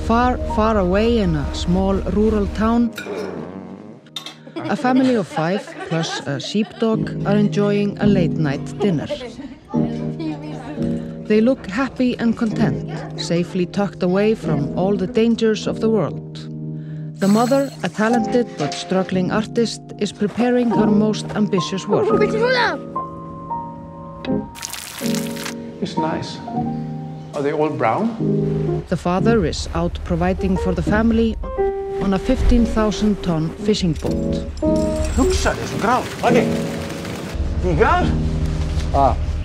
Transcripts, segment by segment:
Far, far away in a small rural town, a family of 5 plus a sheepdog are enjoying a late-night dinner. They look happy and content, safely tucked away from all the dangers of the world. The mother, a talented but struggling artist, is preparing her most ambitious work. It's nice. Are they all brown? The father is out providing for the family on a 15,000-ton fishing boat. Hugsa þér, svo grár. Okay. Í grár?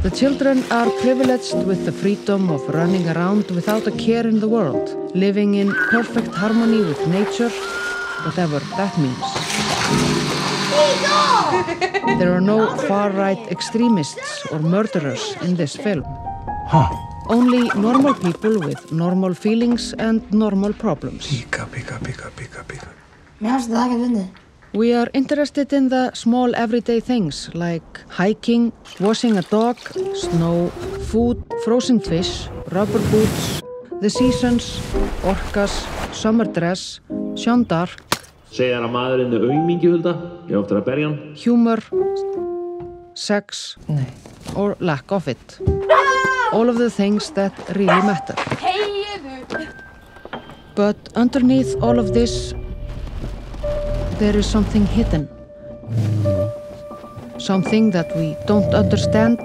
The children are privileged with the freedom of running around without a care in the world, living in perfect harmony with nature, whatever that means. There are no far-right extremists or murderers in this film. Only normal people with normal feelings and normal problems. Píka. Mér fannst það ekki fyndið. We are interested in the small everyday things like hiking, washing a dog, snow, food, frozen fish, rubber boots, the seasons, orcas, summer dress, Jeanne d'Arc, Segir að maðurinn er aumingi, Hulda. Ég á eftir að berja hann. humor, sex, or lack of it. All of the things that really matter. But underneath all of this, there is something hidden. Something that we don't understand.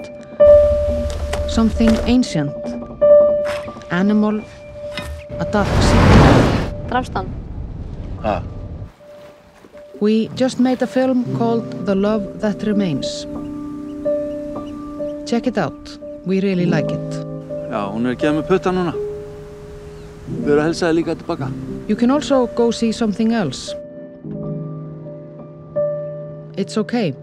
Something ancient. Animal. A dark secret. Drafst hann? We just made a film called The Love That Remains. Check it out. We really like it. Já, hún er að gefa mig putta núna. Við erum að helsa þér líka tilbaka. You can also go see something else. It's okay.